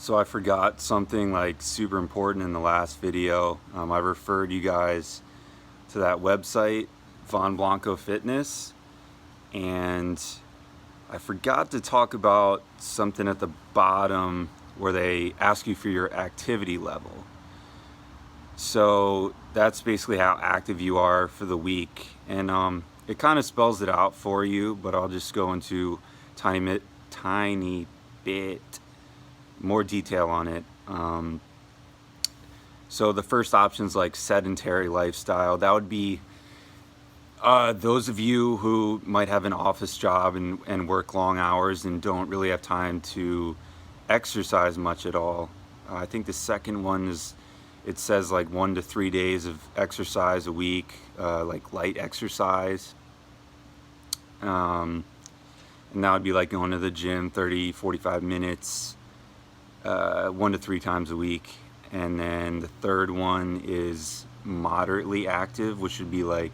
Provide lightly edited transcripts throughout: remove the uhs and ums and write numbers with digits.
So I forgot something like super important in the last video. I referred you guys to that website, Von Blanco Fitness, and I forgot to talk about something at the bottom where they ask you for your activity level. So that's basically how active you are for the week, and it kind of spells it out for you, but I'll just go into tiny bit more detail on it. So the first option is like sedentary lifestyle. That would be those of you who might have an office job and work long hours and don't really have time to exercise much at all. I think the second one is, it says like 1 to 3 days of exercise a week, like light exercise. And that would be like going to the gym 30-45 minutes, 1 to 3 times a week. And then the third one is moderately active, which would be like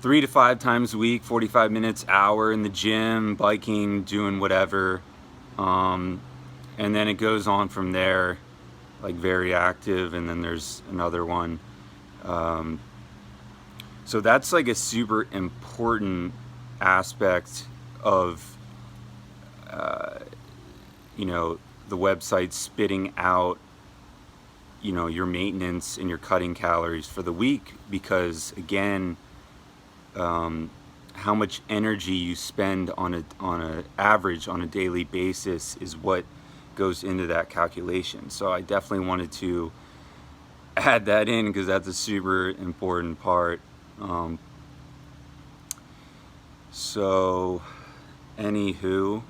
3 to 5 times a week, 45 minutes, hour in the gym, biking, doing whatever. And then it goes on from there, like very active, and then there's another one. So that's like a super important aspect of, the website spitting out, your maintenance and your cutting calories for the week, because again, how much energy you spend on a average on a daily basis is what goes into that calculation. So I definitely wanted to add that in because that's a super important part. So anywho,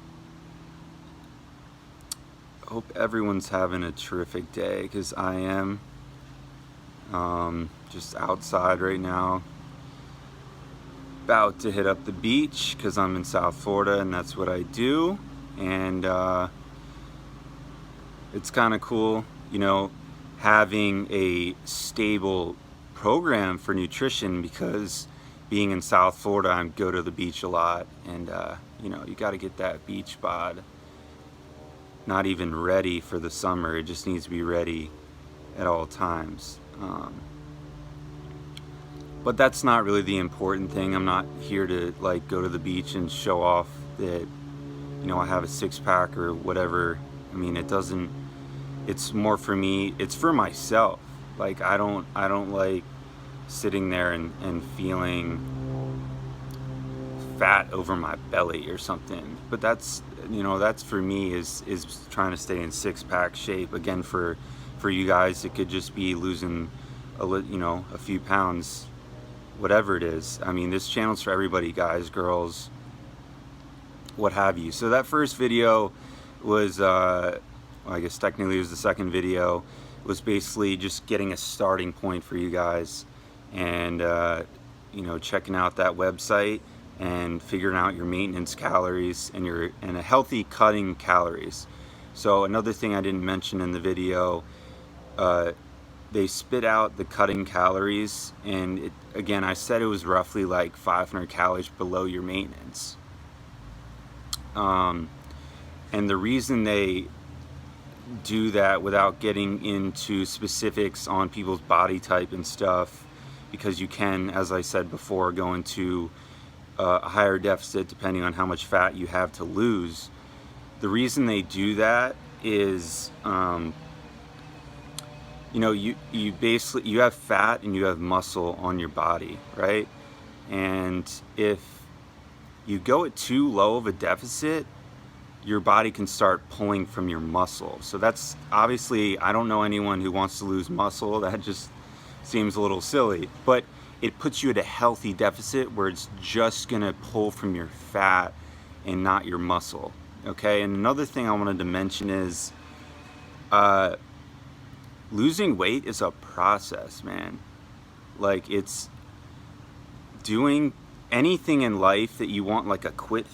hope everyone's having a terrific day, because I am just outside right now, about to hit up the beach because I'm in South Florida and that's what I do. And it's kind of cool, having a stable program for nutrition, because being in South Florida, I go to the beach a lot, and you got to get that beach bod not even ready for the summer. It just needs to be ready at all times. But that's not really the important thing. I'm not here to like go to the beach and show off that I have a six-pack or whatever. I mean, it's more for me, it's for myself. Like I don't like sitting there and feeling fat over my belly or something. But that's for me is trying to stay in six-pack shape. Again, for you guys, it could just be losing a few pounds, whatever it is. I mean, this channel's for everybody, guys, girls, what have you. So that first video was, I guess technically it was the second video, was basically just getting a starting point for you guys, and checking out that website and figuring out your maintenance calories and a healthy cutting calories. So another thing I didn't mention in the video, they spit out the cutting calories, and again, I said it was roughly like 500 calories below your maintenance. And the reason they do that without getting into specifics on people's body type and stuff, because you can, as I said before, go into a higher deficit depending on how much fat you have to lose. The reason they do that is, you basically, you have fat and you have muscle on your body, right? And if you go at too low of a deficit, your body can start pulling from your muscle. So that's obviously, I don't know anyone who wants to lose muscle. That just seems a little silly, but it puts you at a healthy deficit where it's just gonna pull from your fat and not your muscle. Okay, and another thing I wanted to mention is losing weight is a process, man. Like, it's doing anything in life that you want like a quick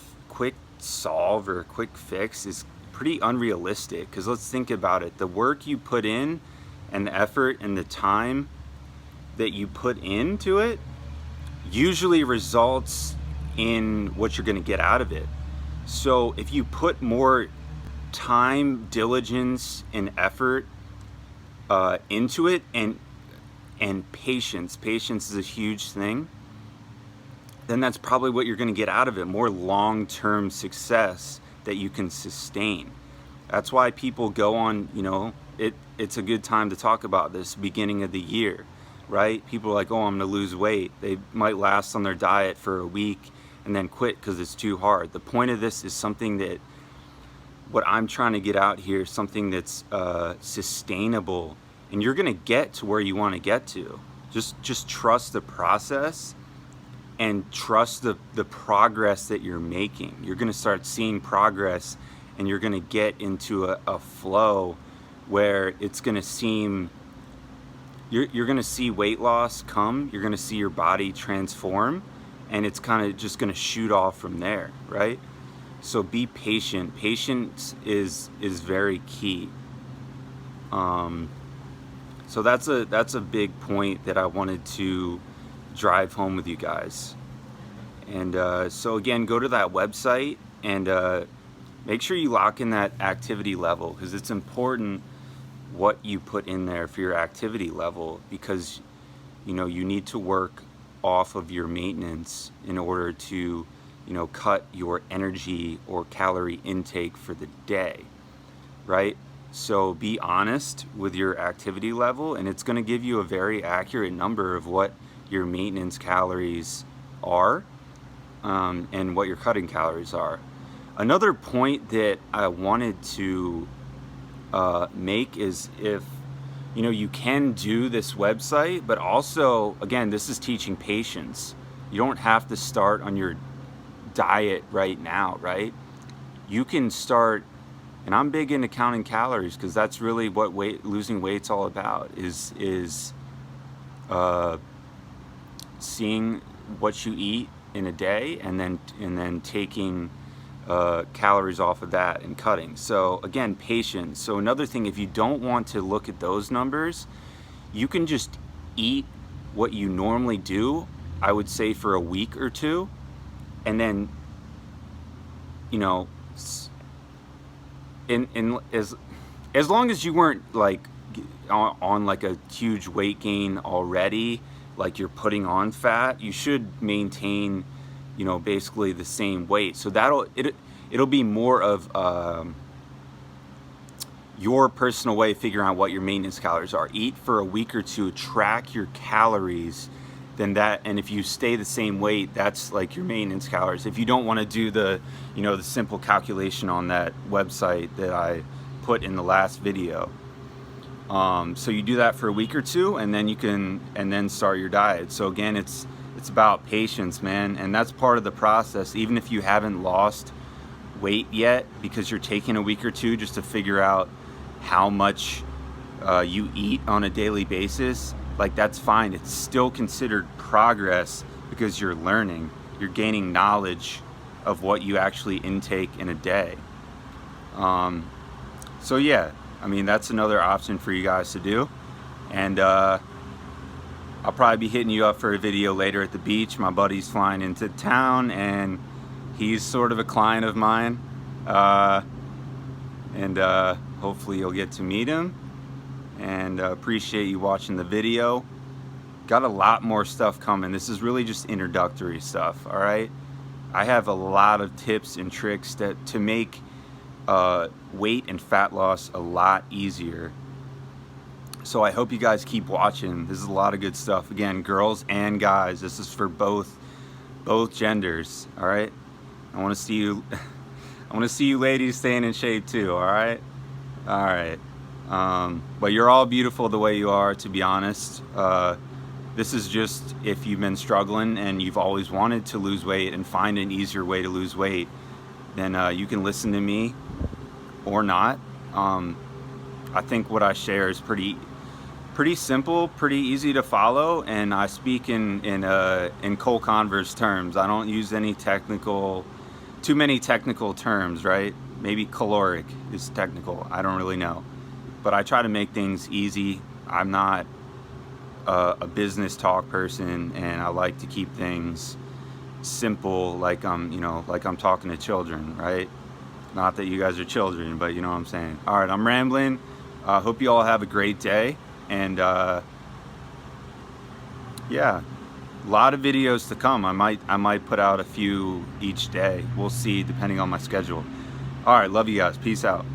solve or a quick fix is pretty unrealistic, because let's think about it. The work you put in and the effort and the time that you put into it usually results in what you're going to get out of it. So if you put more time, diligence, and effort into it, and patience. Patience is a huge thing. Then that's probably what you're going to get out of it, more long-term success that you can sustain. That's why people go on, it's a good time to talk about this beginning of the year, right? People are like, oh, I'm going to lose weight. They might last on their diet for a week and then quit because it's too hard. The point of this is something that, what I'm trying to get out here, something that's sustainable, and you're going to get to where you want to get to. Just trust the process and trust the progress that you're making. You're going to start seeing progress, and you're going to get into a flow where it's going to seem, you're going to see weight loss come, you're going to see your body transform, and it's kind of just going to shoot off from there, right? So be patient. Patience is very key. So that's a big point that I wanted to drive home with you guys. And so again, go to that website and make sure you lock in that activity level, because it's important what you put in there for your activity level, because you need to work off of your maintenance in order to cut your energy or calorie intake for the day, right? So be honest with your activity level, and it's going to give you a very accurate number of what your maintenance calories are, and what your cutting calories are. Another point that I wanted to make is, if you can do this website, but also, again, this is teaching patience. You don't have to start on your diet right now, right? You can start, and I'm big into counting calories, because that's really what losing weight's all about, is seeing what you eat in a day, and then taking calories off of that and cutting. So again, patience. So another thing, if you don't want to look at those numbers, you can just eat what you normally do, I would say, for a week or two, and then as long as you weren't like on like a huge weight gain already, like you're putting on fat, you should maintain basically the same weight. So it'll be more of your personal way of figuring out what your maintenance calories are. Eat for a week or two, track your calories, then that, and if you stay the same weight, that's like your maintenance calories. If you don't want to do the the simple calculation on that website that I put in the last video, so you do that for a week or two, and then start your diet. So again, it's about patience, man, and that's part of the process. Even if you haven't lost weight yet, because you're taking a week or two just to figure out how much you eat on a daily basis, like, that's fine. It's still considered progress, because you're learning, you're gaining knowledge of what you actually intake in a day. So yeah, I mean, that's another option for you guys to do. And I'll probably be hitting you up for a video later at the beach. My buddy's flying into town, and he's sort of a client of mine, and hopefully you'll get to meet him. And appreciate you watching the video. Got a lot more stuff coming. This is really just introductory stuff, all right? I have a lot of tips and tricks to make weight and fat loss a lot easier. So I hope you guys keep watching. This is a lot of good stuff. Again, girls and guys, this is for both genders, all right? I want to see you I want to see you ladies staying in shape too, all right? All right. But you're all beautiful the way you are, to be honest. This is just, if you've been struggling and you've always wanted to lose weight and find an easier way to lose weight, then you can listen to me or not. I think what I share is pretty simple, pretty easy to follow, and I speak in Cole Converse terms. I don't use too many technical terms, right? Maybe caloric is technical, I don't really know. But I try to make things easy. I'm not a business talk person, and I like to keep things simple, like I'm talking to children, right? Not that you guys are children, but you know what I'm saying. All right, I'm rambling. Hope you all have a great day, and yeah, a lot of videos to come. I might put out a few each day. We'll see, depending on my schedule. All right, love you guys. Peace out.